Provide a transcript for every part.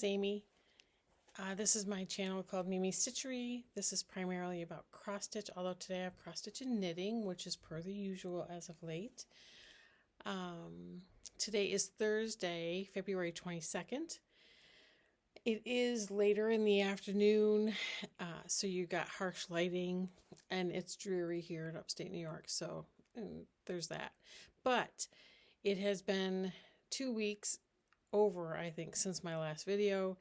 Amy. This is my channel called Mimi's Stitchery. This is primarily about cross stitch, although today I have cross stitch and knitting, which is per the usual as of late. Today is Thursday, February 22nd. It is later in the afternoon, so you got harsh lighting, and it's dreary here in upstate New York, so there's that. But it has been 2 weeks over, I think, since my last video,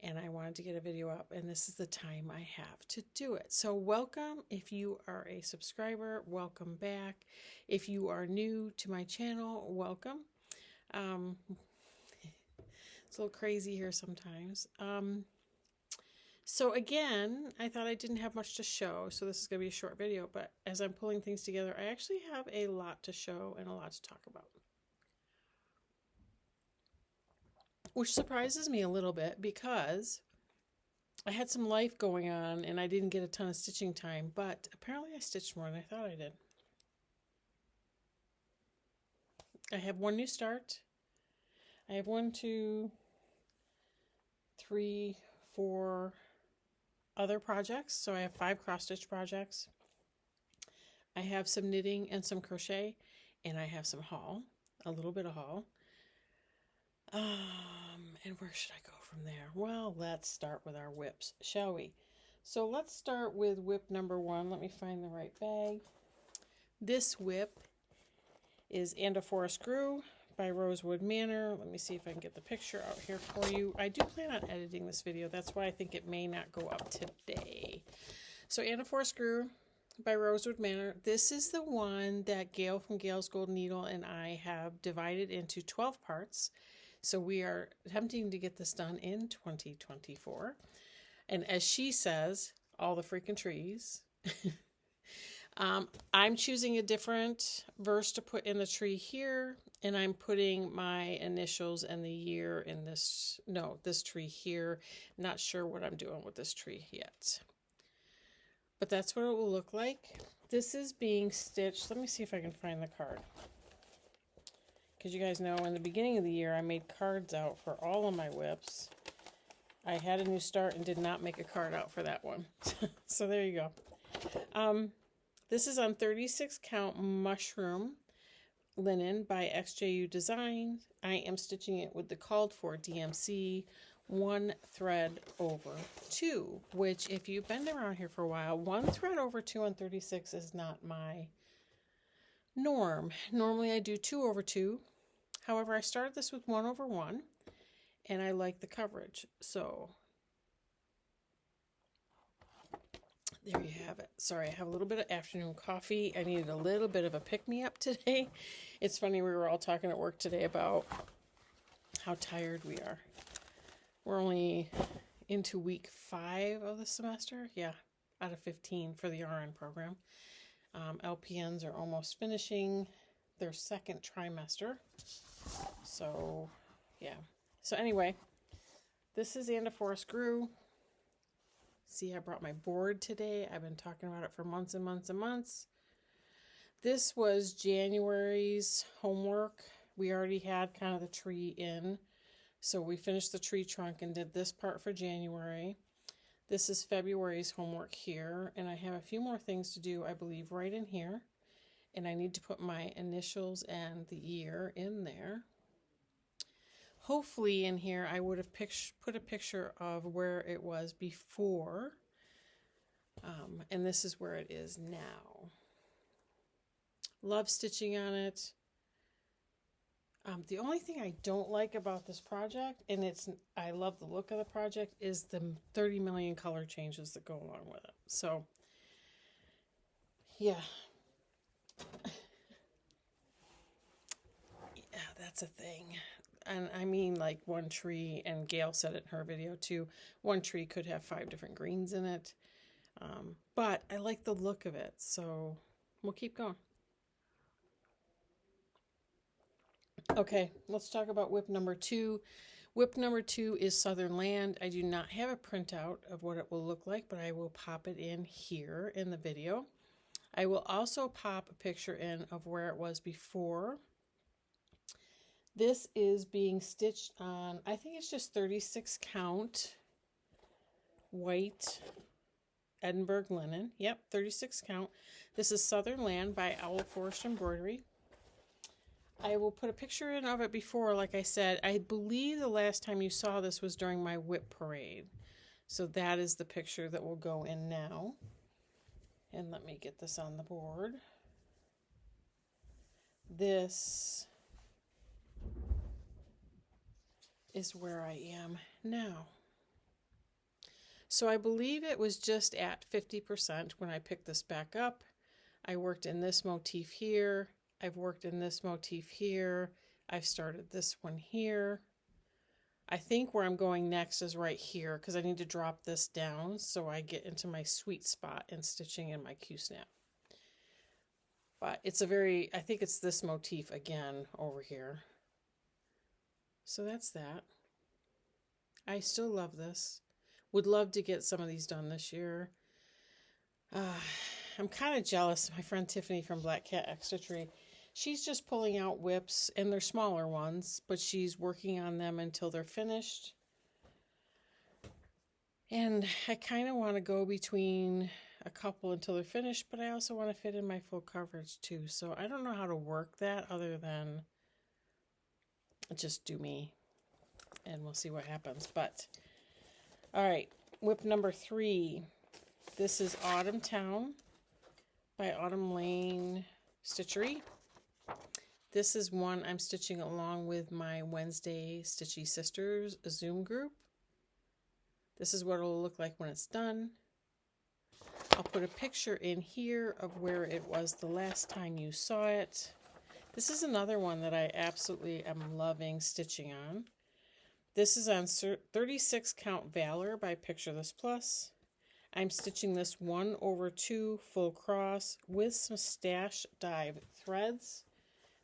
and I wanted to get a video up, and this is the time I have to do it. So welcome. If you are a subscriber, welcome back. If you are new to my channel, welcome. It's a little crazy here sometimes. So again, I thought I didn't have much to show, so this is going to be a short video, but as I'm pulling things together, I actually have a lot to show and a lot to talk about. Which surprises me a little bit because I had some life going on and I didn't get a ton of stitching time, but apparently I stitched more than I thought I did. I have one new start. I have 1, 2, 3, 4 other projects. So I have 5 cross stitch projects. I have some knitting and some crochet, and I have some haul, a little bit of haul. And where should I go from there? Well, let's start with our WIPs, shall we? So let's start with WIP number 1. Let me find the right bag. This WIP is And a Forest Grew by Rosewood Manor. Let me see if I can get the picture out here for you. I do plan on editing this video. That's why I think it may not go up today. So And a Forest Grew by Rosewood Manor. This is the one that Gail from Gail's Golden Needle and I have divided into 12 parts. So we are attempting to get this done in 2024. And as she says, all the freaking trees. I'm choosing a different verse to put in the tree here, and I'm putting my initials and the year in this tree here. Not sure what I'm doing with this tree yet. But that's what it will look like. This is being stitched. Let me see if I can find the card. Because you guys know in the beginning of the year I made cards out for all of my WIPs. I had a new start and did not make a card out for that one. So there you go. This is on 36 count mushroom linen by XJU Design. I am stitching it with the called for DMC 1 thread over 2, which if you've been around here for a while, 1 thread over 2 on 36 is not my norm. Normally I do 2 over 2. However, I started this with 1 over 1 and I like the coverage. So there you have it. Sorry, I have a little bit of afternoon coffee. I needed a little bit of a pick-me-up today. It's funny, we were all talking at work today about how tired we are. We're only into week 5 of the semester. Yeah, out of 15 for the RN program. LPNs are almost finishing their second trimester. So, yeah. So anyway, this is And a Forest Grew. See, I brought my board today. I've been talking about it for months and months and months. This was January's homework. We already had kind of the tree in. So we finished the tree trunk and did this part for January. This is February's homework here. And I have a few more things to do, I believe, right in here. And I need to put my initials and the year in there. Hopefully in here I would have put a picture of where it was before. And this is where it is now. Love stitching on it. The only thing I don't like about this project, and I love the look of the project, is the 30 million color changes that go along with it. So, yeah. Yeah, that's a thing. And I mean, like, one tree, and Gail said it in her video too, one tree could have 5 different greens in it. But I like the look of it, so we'll keep going. Okay, let's talk about WIP number 2. WIP number 2 is Southern Land. I do not have a printout of what it will look like, but I will pop it in here in the video. I will also pop a picture in of where it was before. This is being stitched on, I think it's just 36 count white Edinburgh linen. Yep, 36 count. This is Southern Land by Owl Forest Embroidery. I will put a picture in of it before, like I said. I believe the last time you saw this was during my WIP parade. So that is the picture that will go in now. And let me get this on the board. This is where I am now. So I believe it was just at 50% when I picked this back up. I worked in this motif here. I've worked in this motif here. I've started this one here. I think where I'm going next is right here because I need to drop this down so I get into my sweet spot in stitching in my Q-snap. But it's I think it's this motif again over here. So that's that. I still love this. Would love to get some of these done this year. I'm kind of jealous of my friend Tiffany from Black Cat Extra Tree. She's just pulling out WIPs, and they're smaller ones, but she's working on them until they're finished. And I kind of want to go between a couple until they're finished, but I also want to fit in my full coverage too. So I don't know how to work that other than just do me, and we'll see what happens. But all right, WIP number 3. This is Autumn Town by Autumn Lane Stitchery. This is one I'm stitching along with my Wednesday Stitchy Sisters Zoom group. This is what it'll look like when it's done. I'll put a picture in here of where it was the last time you saw it. This is another one that I absolutely am loving stitching on. This is on 36 count Valor by Picture This Plus. I'm stitching this 1/2 full cross with some stash dive threads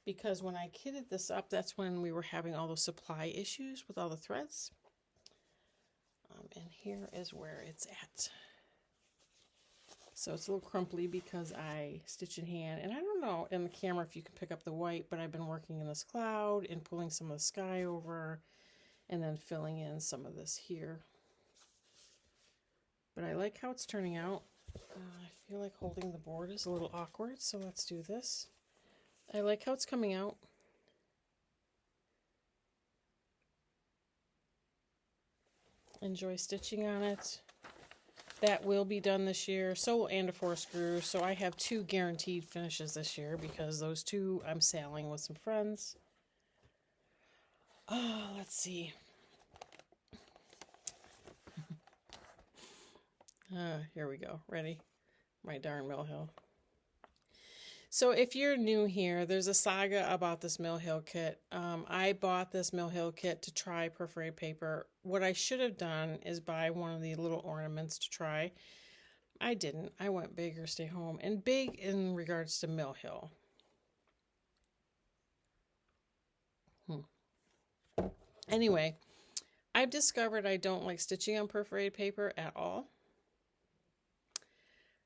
because when I kitted this up, that's when we were having all those supply issues with all the threads. And here is where it's at. So it's a little crumply because I stitch in hand. And I don't know in the camera if you can pick up the white, but I've been working in this cloud and pulling some of the sky over and then filling in some of this here. But I like how it's turning out. I feel like holding the board is a little awkward, so let's do this. I like how it's coming out. Enjoy stitching on it. That will be done this year. So will And a Four Screw. So I have 2 guaranteed finishes this year because those 2 I'm sailing with some friends. Oh, let's see. Here we go. Ready? My darn Mill Hill. So if you're new here, there's a saga about this Mill Hill kit. I bought this Mill Hill kit to try perforated paper. What I should have done is buy one of the little ornaments to try. I didn't. I went big or stay home. And big in regards to Mill Hill. Anyway, I've discovered I don't like stitching on perforated paper at all.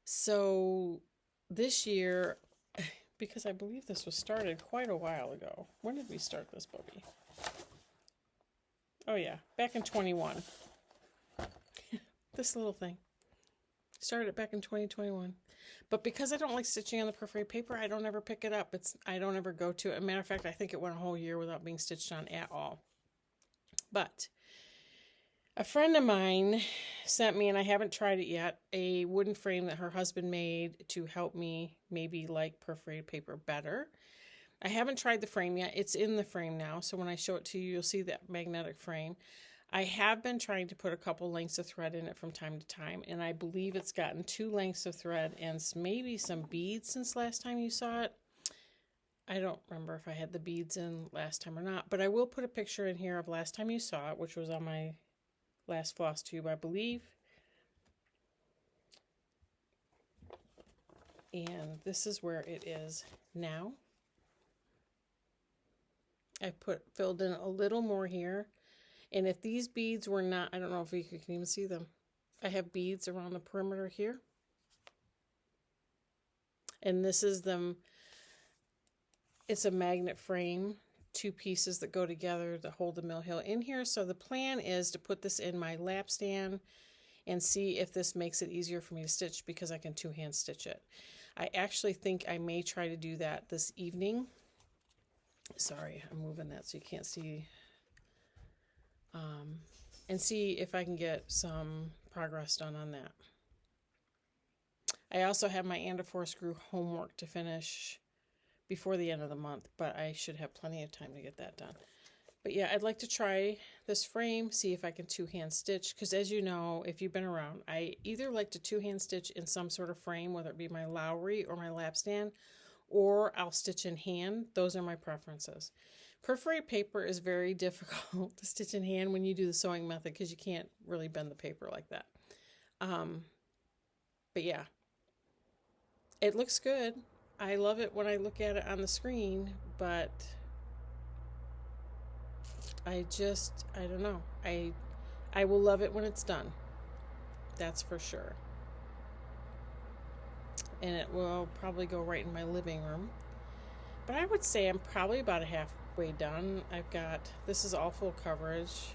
So this year, because I believe this was started quite a while ago. When did we start this, Bubby? Oh yeah, back in 21. This little thing. Started it back in 2021. But because I don't like stitching on the perforated paper, I don't ever pick it up. I don't ever go to it. As a matter of fact, I think it went a whole year without being stitched on at all. But a friend of mine sent me, and I haven't tried it yet, a wooden frame that her husband made to help me maybe like perforated paper better. I haven't tried the frame yet. It's in the frame now, so when I show it to you, you'll see that magnetic frame. I have been trying to put a couple lengths of thread in it from time to time, and I believe it's gotten 2 lengths of thread and maybe some beads since last time you saw it. I don't remember if I had the beads in last time or not, but I will put a picture in here of last time you saw it, which was on my last floss tube, I believe. And this is where it is now. I filled in a little more here. And if these beads were not, I don't know if you can even see them. I have beads around the perimeter here. And this is them. It's a magnet frame two pieces that go together to hold the mill heel in here. So the plan is to put this in my lap stand and see if this makes it easier for me to stitch, because I can two-hand stitch it. I actually think I may try to do that this evening. Sorry, I'm moving that so you can't see. And see if I can get some progress done on that. I also have my and-a-4 screw homework to finish before the end of the month, but I should have plenty of time to get that done. But yeah, I'd like to try this frame, see if I can two-hand stitch, because as you know, if you've been around, I either like to two-hand stitch in some sort of frame, whether it be my Lowry or my lap stand, or I'll stitch in hand. Those are my preferences. Perforated paper is very difficult to stitch in hand when you do the sewing method, because you can't really bend the paper like that. But yeah, it looks good. I love it when I look at it on the screen, but I don't know. I will love it when it's done. That's for sure. And it will probably go right in my living room. But I would say I'm probably about a halfway done. This is all full coverage.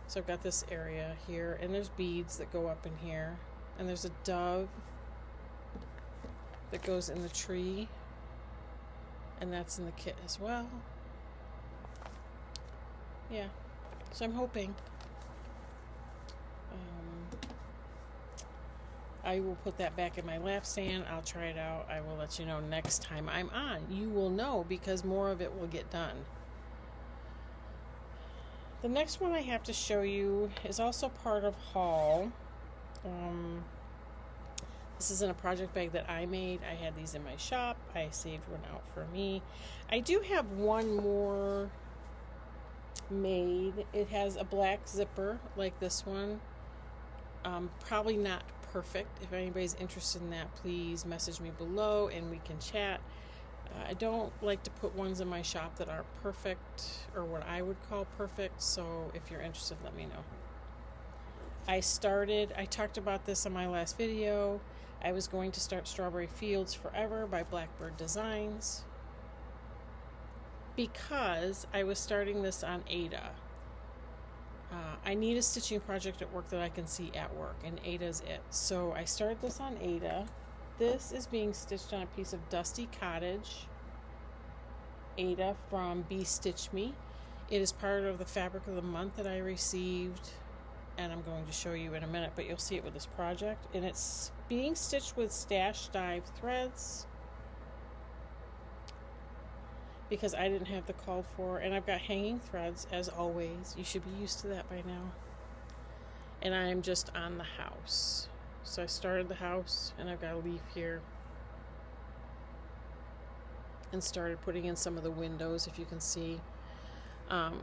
So I've got this area here, and there's beads that go up in here. And there's a dove that goes in the tree. And that's in the kit as well. Yeah, so I'm hoping. I will put that back in my lap stand. I'll try it out. I will let you know next time I'm on. You will know, because more of it will get done. The next one I have to show you is also part of haul. This is in a project bag that I made. I had these in my shop. I saved one out for me. I do have one more made. It has a black zipper like this one. Probably not perfect. If anybody's interested in that, please message me below and we can chat. I don't like to put ones in my shop that aren't perfect, or what I would call perfect, so if you're interested, let me know. I talked about this in my last video. I was going to start Strawberry Fields Forever by Blackbird Designs, because I was starting this on Ada. I need a stitching project at work that I can see at work, and Ada's it. So I started this on Ada. This is being stitched on a piece of Dusty Cottage Ada from Be Stitch Me. It is part of the Fabric of the Month that I received, and I'm going to show you in a minute, but you'll see it with this project. And it's being stitched with Stash Dive threads, because I didn't have the called for, and I've got hanging threads as always. You should be used to that by now. And I'm just on the house. So I started the house, and I've got a leaf here, and started putting in some of the windows, if you can see. I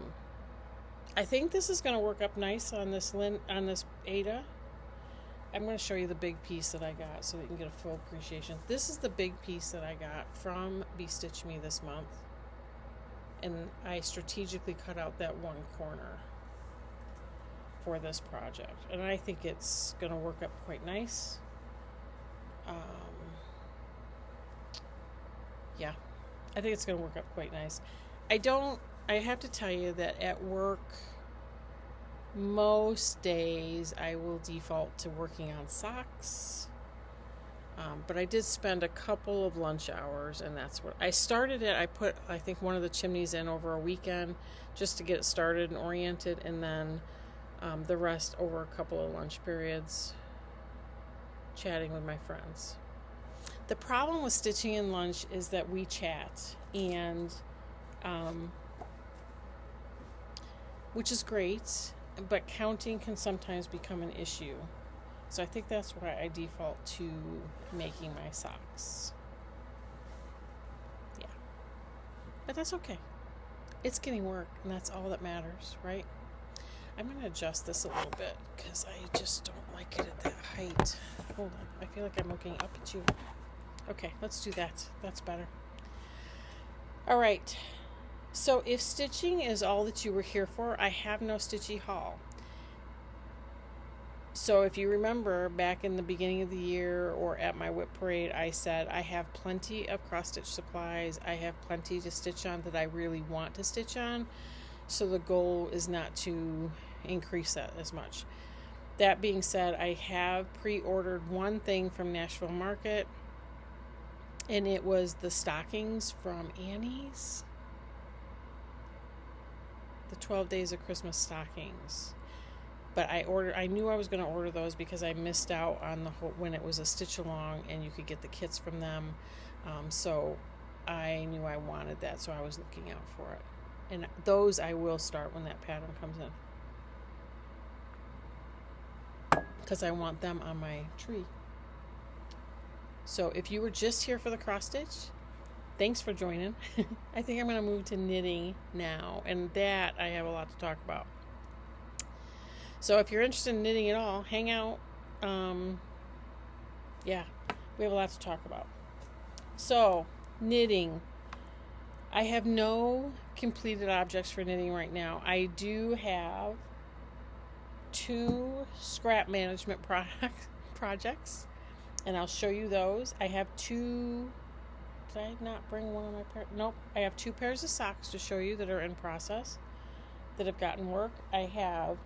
think this is going to work up nice on this Ada. I'm going to show you the big piece that I got so that you can get a full appreciation. This is the big piece that I got from Be Stitch Me this month. And I strategically cut out that one corner for this project. And I think it's going to work up quite nice. Yeah, I think it's going to work up quite nice. I have to tell you that at work, most days I will default to working on socks. But I did spend a couple of lunch hours, and that's what I started it. I put, I think, one of the chimneys in over a weekend just to get it started and oriented, and then the rest over a couple of lunch periods chatting with my friends. The problem with stitching in lunch is that we chat, and which is great, but counting can sometimes become an issue. So I think that's why I default to making my socks. Yeah. But that's okay. It's getting work, and that's all that matters, right? I'm going to adjust this a little bit, because I just don't like it at that height. Hold on. I feel like I'm looking up at you. Okay, let's do that. That's better. All right. So if stitching is all that you were here for, I have no stitchy haul. So if you remember back in the beginning of the year or at my WIP parade, I said I have plenty of cross stitch supplies. I have plenty to stitch on that I really want to stitch on. So the goal is not to increase that as much. That being said, I have pre-ordered one thing from Nashville Market, and it was the stockings from Annie's. The 12 Days of Christmas stockings. But I knew I was going to order those because I missed out on the whole, when it was a stitch along and you could get the kits from them. So I knew I wanted that, so I was looking out for it. And those I will start when that pattern comes in, because I want them on my tree. So if you were just here for the cross stitch, thanks for joining. I think I'm going to move to knitting now, and that I have a lot to talk about. So if you're interested in knitting at all, hang out. Yeah, we have a lot to talk about. So, knitting. I have no completed objects for knitting right now. I do have 2 scrap management projects, and I'll show you those. I have 2... Did I not bring one of my pairs? Nope. I have 2 pairs of socks to show you that are in process, that have gotten work. I have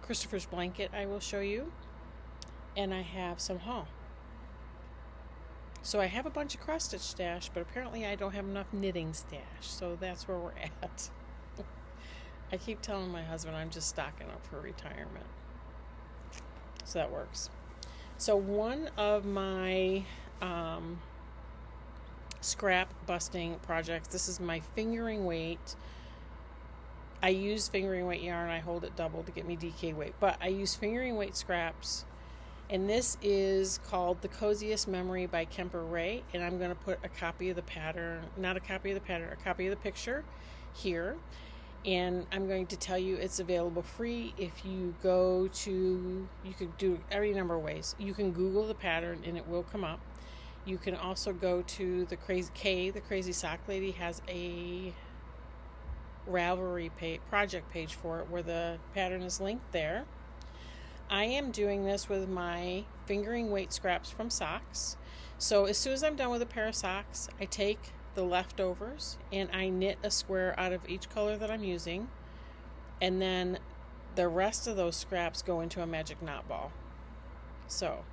Christopher's blanket I will show you, and I have some haul. So I have a bunch of cross stitch stash, but apparently I don't have enough knitting stash, so that's where we're at. I keep telling my husband I'm just stocking up for retirement, so that works. So one of my scrap busting projects, this is my fingering weight. I use fingering weight yarn. I hold it double to get me DK weight, but I use fingering weight scraps, and this is called The Coziest Memory by Kemper Ray, and I'm going to put a copy of the pattern, not a copy of the pattern, a copy of the picture here, and I'm going to tell you it's available free. If you go to, you could do any number of ways. You can Google the pattern and it will come up. You can also go to the Crazy Sock Lady has a Ravelry project page for it where the pattern is linked there. I am doing this with my fingering weight scraps from socks. So as soon as I'm done with a pair of socks, I take the leftovers and I knit a square out of each color that I'm using, and then the rest of those scraps go into a magic knot ball. So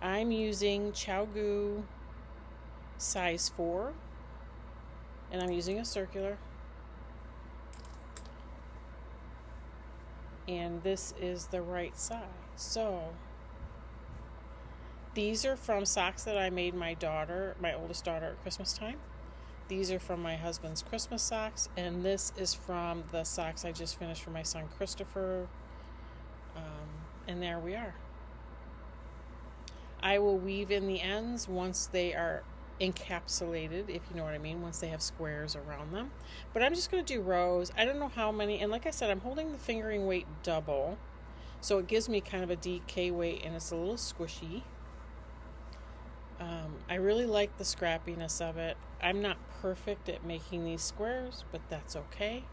I'm using ChowGoo size 4, and I'm using a circular, and this is the right size. So these are from socks that I made my oldest daughter at Christmas time. These are from my husband's Christmas socks, and this is from the socks I just finished for my son Christopher, and there we are. I will weave in the ends once they are encapsulated, if you know what I mean, once they have squares around them. But I'm just going to do rows. I don't know how many, and like I said, I'm holding the fingering weight double, so it gives me kind of a DK weight, and it's a little squishy. I really like the scrappiness of it. I'm not perfect at making these squares, but that's okay.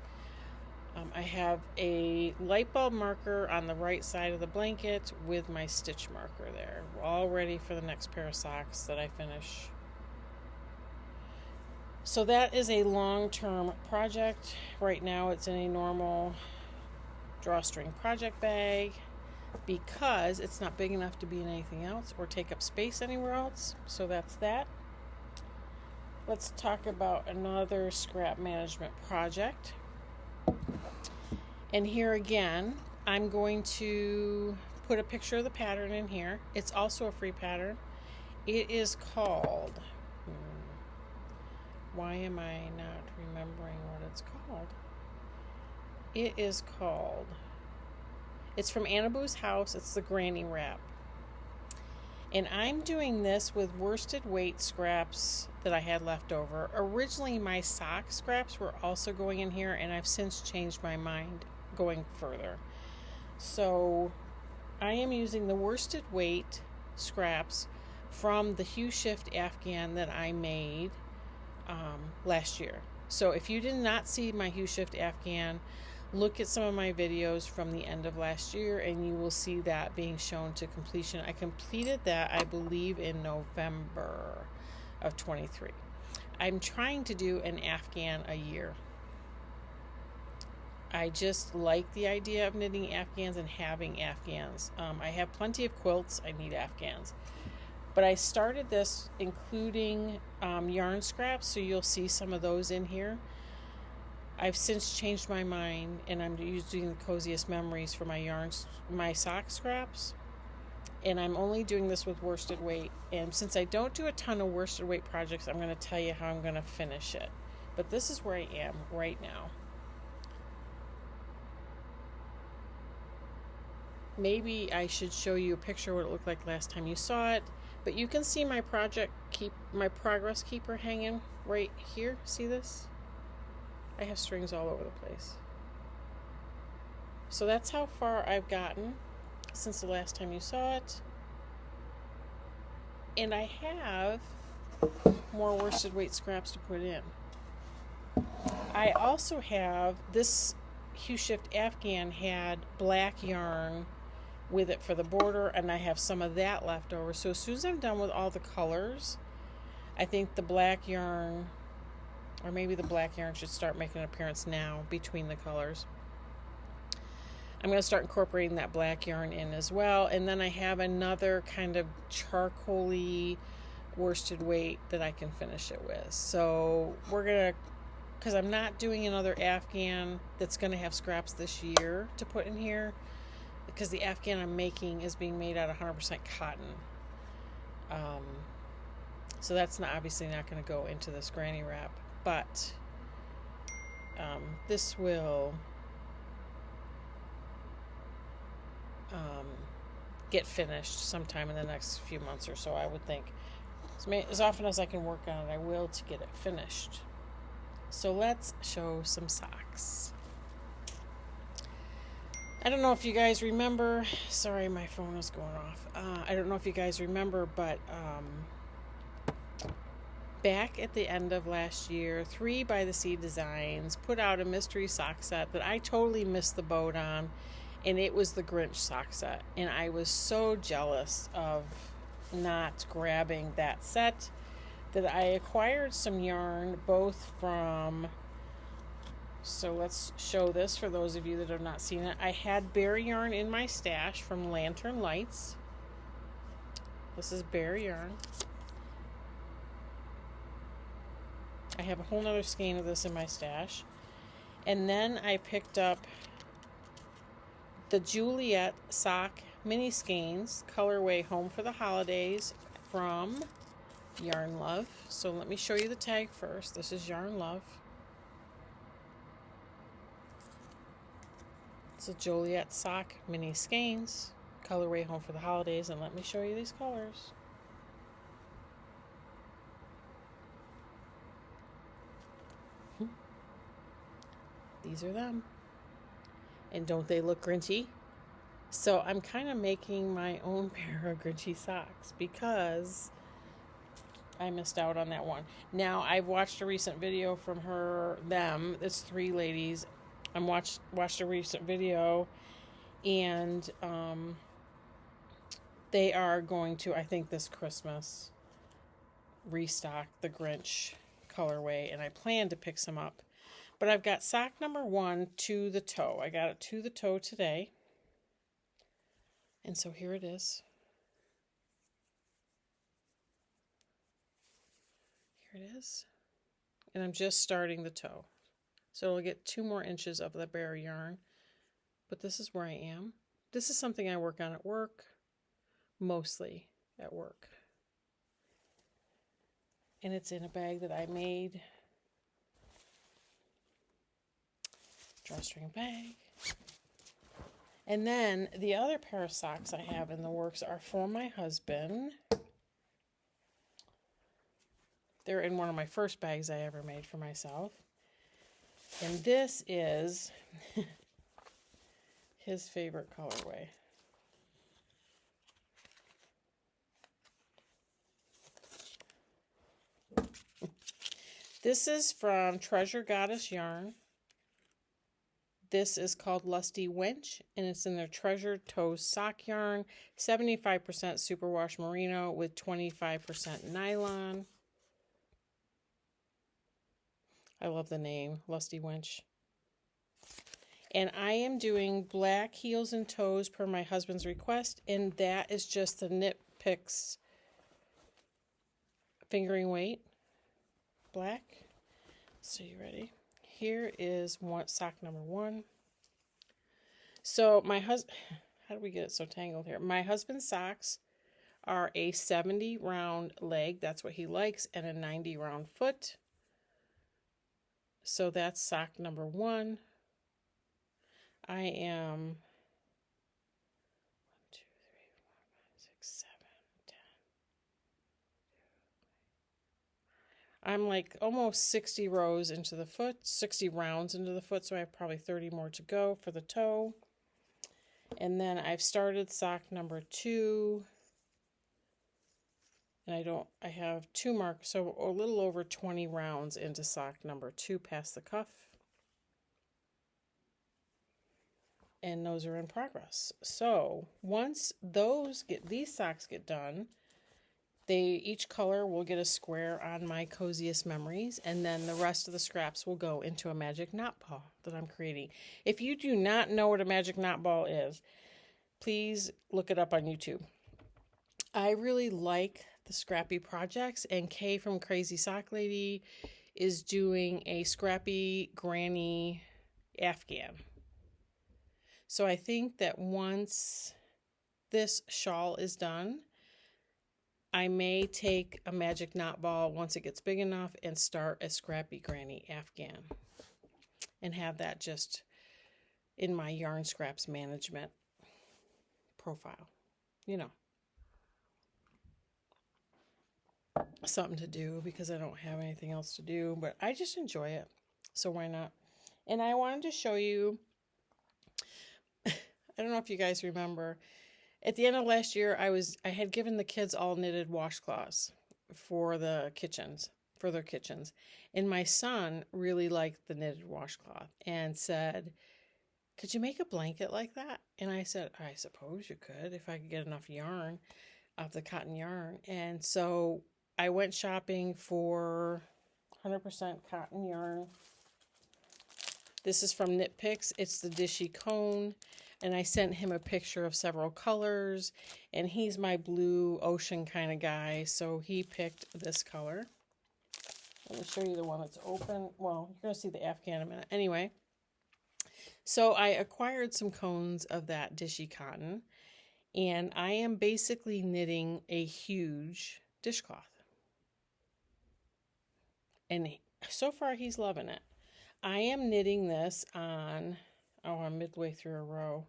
I have a light bulb marker on the right side of the blanket with my stitch marker there, all ready for the next pair of socks that I finish. So that is a long-term project. Right now it's in a normal drawstring project bag because it's not big enough to be in anything else or take up space anywhere else. So that's that. Let's talk about another scrap management project. And here again, I'm going to put a picture of the pattern in here. It's also a free pattern. It is called, why am I not remembering what it's called? It is called, it's from Anna Boo's House. It's the Granny Wrap. And I'm doing this with worsted weight scraps that I had left over. Originally, my sock scraps were also going in here, and I've since changed my mind going further. So I am using the worsted weight scraps from the Hue Shift Afghan that I made last year. So if you did not see my Hue Shift Afghan, Look at some of my videos from the end of last year and you will see that being shown to completion. I completed that, I believe, in November of 23. I'm trying to do an afghan a year. I just like the idea of knitting afghans and having afghans. I have plenty of quilts. I need afghans. But I started this including yarn scraps, so you'll see some of those in here. I've since changed my mind, and I'm using the Coziest Memories for my sock scraps. And I'm only doing this with worsted weight. And since I don't do a ton of worsted weight projects, I'm going to tell you how I'm going to finish it. But this is where I am right now. Maybe I should show you a picture of what it looked like last time you saw it. But you can see my progress keeper hanging right here. See this? I have strings all over the place. So that's how far I've gotten since the last time you saw it. And I have more worsted weight scraps to put in. I also have this Hue Shift Afghan had black yarn with it for the border, and I have some of that left over. So as soon as I'm done with all the colors, I think the black yarn, or maybe the black yarn should start making an appearance now between the colors. I'm going to start incorporating that black yarn in as well. And then I have another kind of charcoaly worsted weight that I can finish it with. So we're going to, because I'm not doing another Afghan that's going to have scraps this year to put in here, because the Afghan I'm making is being made out of 100% cotton. So that's obviously not going to go into this granny wrap. But this will get finished sometime in the next few months or so, I would think. As often as I can work on it, I will, to get it finished. So let's show some socks. I don't know if you guys remember. Sorry, my phone is going off. I don't know if you guys remember, but back at the end of last year, 3 by the Sea Designs put out a mystery sock set that I totally missed the boat on, and it was the Grinch sock set. And I was so jealous of not grabbing that set that I acquired some yarn, both from, so let's show this for those of you that have not seen it. I had bear yarn in my stash from Lantern Lights. This is bear yarn. I have a whole nother skein of this in my stash. And then I picked up the Juliet sock mini skeins, colorway Home for the Holidays, from Yarn Love. So let me show you the tag first. This is Yarn Love. It's a Juliet sock mini skeins, colorway Home for the Holidays, and let me show you these colors. These are them. And don't they look Grinchy? So I'm kind of making my own pair of Grinchy socks because I missed out on that one. Now, I've watched a recent video from them. It's 3 ladies. I watched a recent video, and they are going to, I think this Christmas, restock the Grinch colorway, and I plan to pick some up. But I've got sock number 1 to the toe. I got it to the toe today. And so here it is. Here it is. And I'm just starting the toe. So it'll get 2 more inches of the bare yarn. But this is where I am. This is something I work on at work. Mostly at work. And it's in a bag that I made. Drawstring bag. And then the other pair of socks I have in the works are for my husband. They're in one of my first bags I ever made for myself. And this is his favorite colorway. This is from Treasure Goddess Yarn. This is called Lusty Wench, and it's in their Treasured Toes sock yarn, 75% superwash merino with 25% nylon. I love the name, Lusty Wench. And I am doing black heels and toes per my husband's request, and that is just the Knit Picks fingering weight, black. So you ready? Here is sock number 1. So my husband, how do we get it so tangled here? My husband's socks are a 70 round leg, that's what he likes, and a 90 round foot. So that's sock number 1. I am 1, 2, 3, 4, 5, 6, 7, 10. I'm like almost 60 rows into the foot, 60 rounds into the foot, so I have probably 30 more to go for the toe. And then I've started sock number 2. And I have 2 marks, so a little over 20 rounds into sock number 2 past the cuff. And those are in progress. So once these socks get done, each color will get a square on my Coziest Memories, and then the rest of the scraps will go into a magic knot ball that I'm creating. If you do not know what a magic knot ball is, please look it up on YouTube. I really like the scrappy projects, and Kay from Crazy Sock Lady is doing a scrappy granny afghan. So I think that once this shawl is done, I may take a magic knot ball once it gets big enough and start a scrappy granny afghan and have that just in my yarn scraps management profile. You know, something to do because I don't have anything else to do, but I just enjoy it. So why not? And I wanted to show you, I don't know if you guys remember, at the end of last year, I had given the kids all knitted washcloths for their kitchens. And my son really liked the knitted washcloth and said, "Could you make a blanket like that?" And I said, "I suppose you could if I could get enough yarn, of the cotton yarn." And so I went shopping for 100% cotton yarn. This is from Knit Picks. It's the Dishy Cone. And I sent him a picture of several colors. And he's my blue ocean kind of guy. So he picked this color. Let me show you the one that's open. Well, you're going to see the afghan in a minute. Anyway. So I acquired some cones of that Dishy cotton. And I am basically knitting a huge dishcloth. And so far he's loving it. I am knitting this on, I'm midway through a row.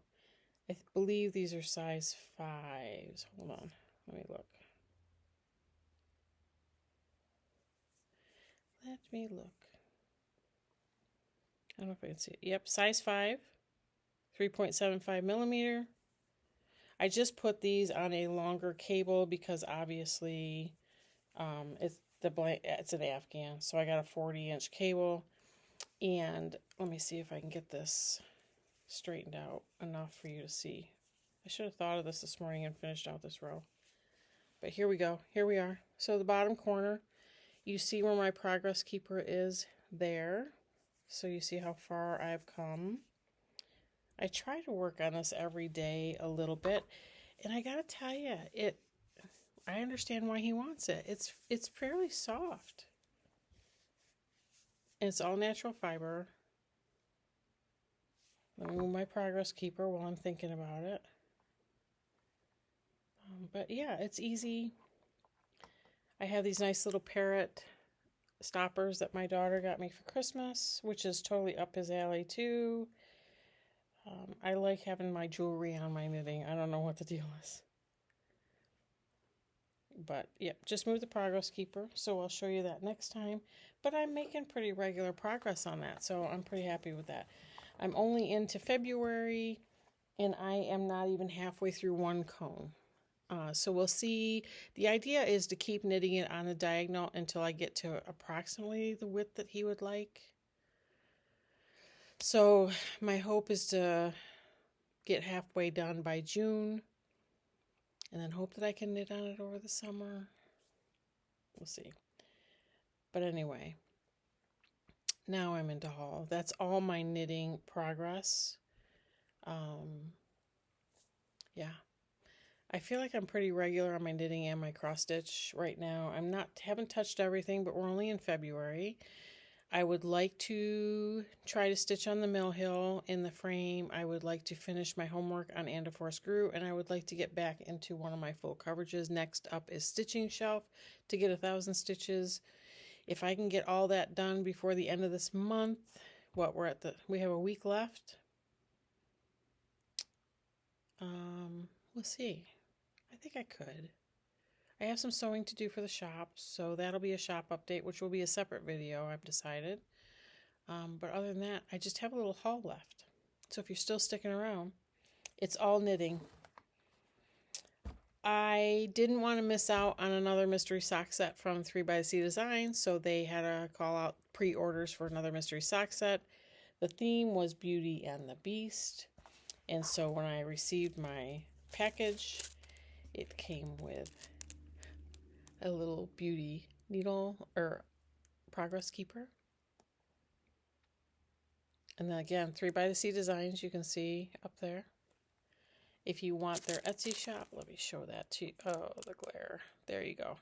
I believe these are size 5s. Hold on, let me look. I don't know if I can see it. Yep, size 5, 3.75 millimeter. I just put these on a longer cable because obviously it's an afghan, so I got a 40-inch cable. And let me see if I can get this straightened out enough for you to see. I should have thought of this morning and finished out this row. But here we go. Here we are. So the bottom corner, you see where my progress keeper is there. So you see how far I've come. I try to work on this every day a little bit. And I got to tell you, I understand why he wants it. It's fairly soft. And it's all natural fiber. Let me move my progress keeper while I'm thinking about it. But yeah, it's easy. I have these nice little parrot stoppers that my daughter got me for Christmas, which is totally up his alley too. I like having my jewelry on my knitting. I don't know what the deal is. But yeah, just move the progress keeper, so I'll show you that next time. But I'm making pretty regular progress on that, so I'm pretty happy with that. I'm only into February, and I am not even halfway through one cone. So we'll see. The idea is to keep knitting it on a diagonal until I get to approximately the width that he would like. So my hope is to get halfway done by June, and then hope that I can knit on it over the summer. We'll see. But anyway, now I'm into haul. That's all my knitting progress. Yeah. I feel like I'm pretty regular on my knitting and my cross stitch right now. Haven't touched everything, but we're only in February. I would like to try to stitch on the mill hill in the frame. I would like to finish my homework on And a Four Screw, and I would like to get back into one of my full coverages. Next up is Stitching Shelf to get 1,000 stitches. If I can get all that done before the end of this month, we have a week left. We'll see. I think I could. I have some sewing to do for the shop, so that'll be a shop update, which will be a separate video, I've decided. But other than that, I just have a little haul left. So if you're still sticking around, it's all knitting. I didn't want to miss out on another mystery sock set from 3x Designs, so they had to call out pre-orders for another mystery sock set. The theme was Beauty and the Beast, and so when I received my package, it came with a little beauty needle or progress keeper. And then again, 3x Designs, you can see up there. If you want their Etsy shop, let me show that to you. Oh, the glare. There you go.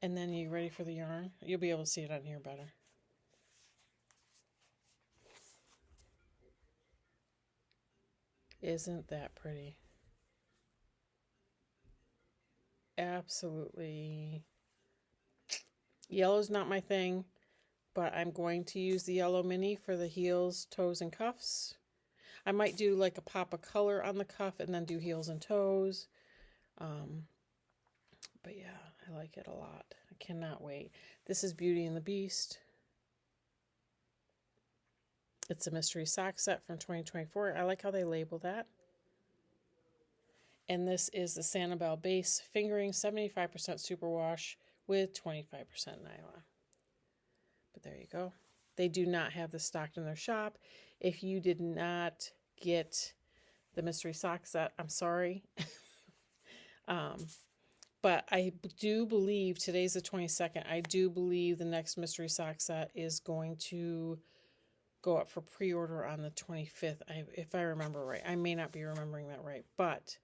And then you ready for the yarn? You'll be able to see it on here better. Isn't that pretty? Absolutely. Yellow's not my thing, but I'm going to use the yellow mini for the heels, toes, and cuffs. I might do like a pop of color on the cuff and then do heels and toes. But yeah, I like it a lot. I cannot wait. This is Beauty and the Beast. It's a mystery sock set from 2024. I like how they label that. And this is the Sanibel base fingering, 75% superwash with 25% nylon. But there you go. They do not have this stocked in their shop. If you did not get the mystery sock set, I'm sorry. But I do believe today's the 22nd. I do believe the next mystery sock set is going to go up for pre-order on the 25th, if I remember right. I may not be remembering that right, but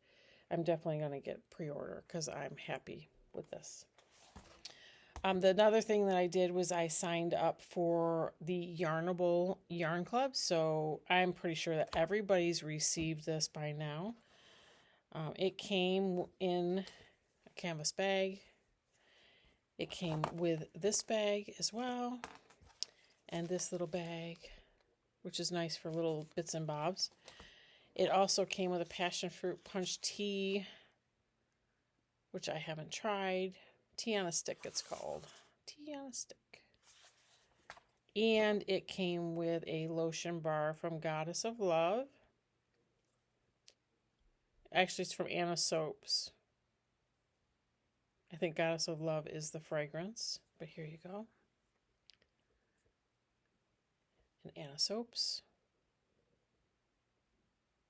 I'm definitely going to get pre-order because I'm happy with this. Another thing that I did was I signed up for the Yarnable Yarn Club, so I'm pretty sure that everybody's received this by now. It came in a canvas bag. It came with this bag as well, and this little bag, which is nice for little bits and bobs. It also came with a passion fruit punch tea, which I haven't tried. Tea on a stick, it's called. Tea on a stick. And it came with a lotion bar from Goddess of Love. Actually, it's from Anna Soaps. I think Goddess of Love is the fragrance, but here you go. And Anna Soaps.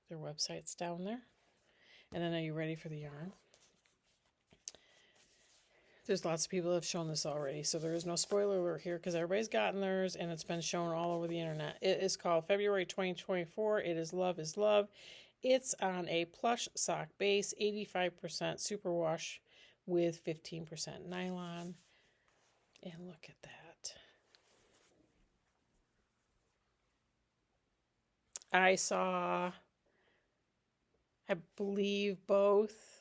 Their website's down there. And then are you ready for the yarn? There's lots of people that have shown this already, so there is no spoiler alert here because everybody's gotten theirs and it's been shown all over the internet. It is called February 2024. It is Love is Love. It's on a plush sock base, 85% superwash with 15% nylon. And look at that. I saw, I believe, both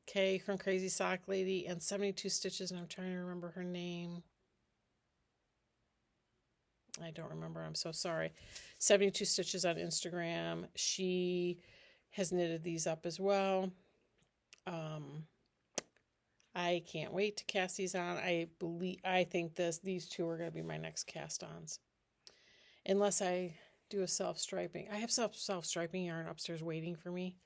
Kay from Crazy Sock Lady and 72 Stitches, and I'm trying to remember her name. I don't remember. I'm so sorry. 72 Stitches on Instagram. She has knitted these up as well. I can't wait to cast these on. I think these two are going to be my next cast-ons. Unless I do a self-striping. I have self-striping yarn upstairs waiting for me.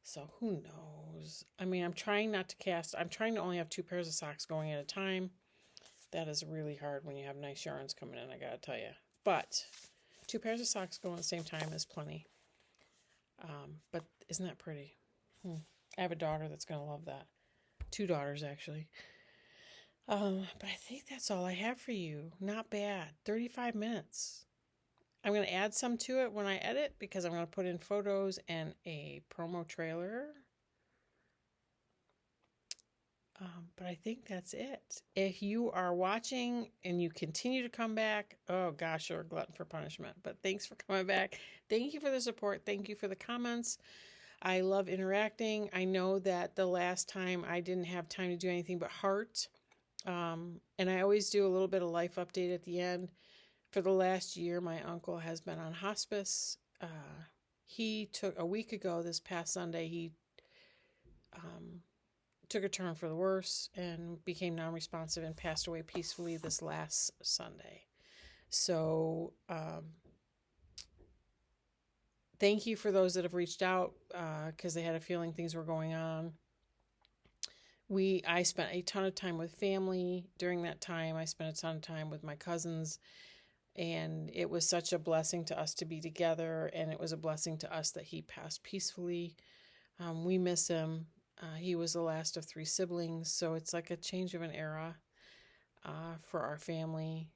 So who knows? I mean, I'm trying not to cast. I'm trying to only have 2 pairs of socks going at a time. That is really hard when you have nice yarns coming in, I gotta tell you. But 2 pairs of socks going at the same time is plenty. But isn't that pretty? I have a daughter that's going to love that. 2 daughters, actually. But I think that's all I have for you. Not bad. 35 minutes. I'm going to add some to it when I edit because I'm going to put in photos and a promo trailer. But I think that's it. If you are watching and you continue to come back, oh gosh, you're a glutton for punishment. But thanks for coming back. Thank you for the support. Thank you for the comments. I love interacting. I know that the last time I didn't have time to do anything but heart. And I always do a little bit of life update at the end. For the last year, my uncle has been on hospice. He took a week ago, this past Sunday, he took a turn for the worse and became non-responsive and passed away peacefully this last Sunday. So thank you for those that have reached out because they had a feeling things were going on. I spent a ton of time with family during that time. I spent a ton of time with my cousins, and it was such a blessing to us to be together, and it was a blessing to us that he passed peacefully. We miss him. He was the last of 3 siblings, so it's like a change of an era for our family.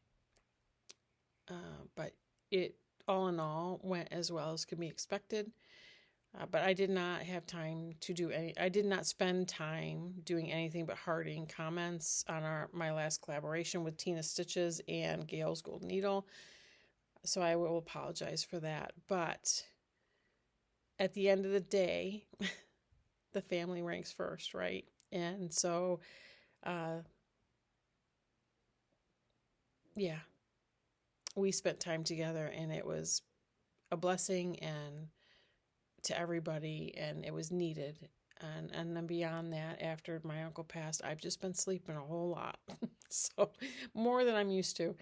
But it, all in all, went as well as could be expected. But I did not have time to do I did not spend time doing anything but hearting comments on my last collaboration with Tina Stitches and Gail's Gold Needle. So I will apologize for that. But at the end of the day, the family ranks first, right? And so, yeah, we spent time together, and it was a blessing and to everybody, and it was needed. And then beyond that, after my uncle passed, I've just been sleeping a whole lot. So more than I'm used to.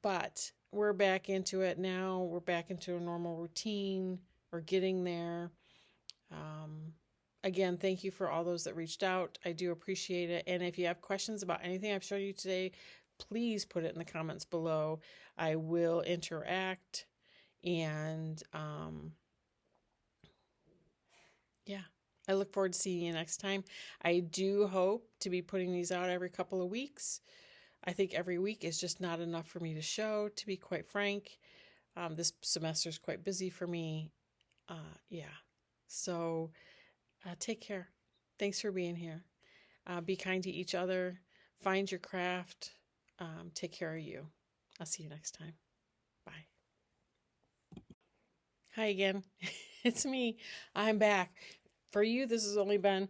But we're back into it now. We're back into a normal routine. We're getting there. Again, thank you for all those that reached out. I do appreciate it. And if you have questions about anything I've shown you today, please put it in the comments below. I will interact. And yeah, I look forward to seeing you next time. I do hope to be putting these out every couple of weeks. I think every week is just not enough for me to show, to be quite frank. This semester is quite busy for me. Yeah. So take care. Thanks for being here. Be kind to each other. Find your craft. Take care of you. I'll see you next time. Bye. Hi again. It's me. I'm back. For you, this has only been,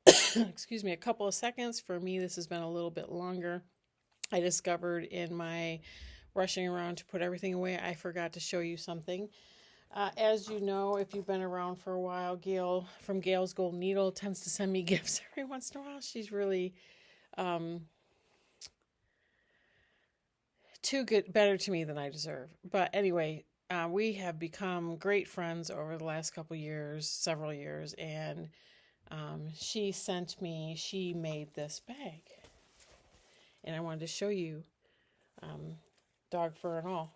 excuse me, a couple of seconds. For me, this has been a little bit longer. I discovered in my rushing around to put everything away, I forgot to show you something. As you know, if you've been around for a while, Gail from Gail's Gold Needle tends to send me gifts every once in a while. She's really too good, better to me than I deserve. But anyway, we have become great friends over the last couple years, several years, and she made this bag. And I wanted to show you, dog fur and all.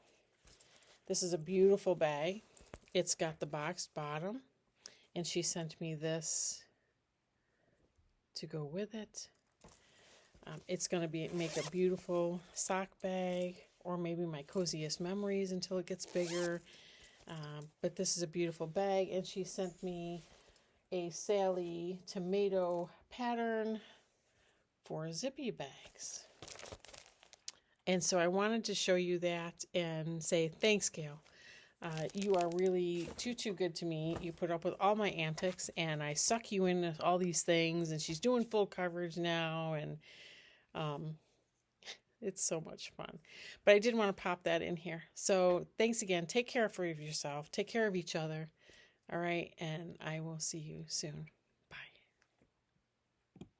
This is a beautiful bag. It's got the boxed bottom, and she sent me this to go with it. It's going to make a beautiful sock bag, or maybe my coziest memories until it gets bigger. But this is a beautiful bag, and she sent me a Sally tomato pattern for zippy bags. And so I wanted to show you that and say thanks, Gail. You are really too good to me. You put up with all my antics, and I suck you into all these things, and she's doing full coverage now, and it's so much fun. But I did want to pop that in here. So thanks again. Take care of yourself. Take care of each other. All right, and I will see you soon.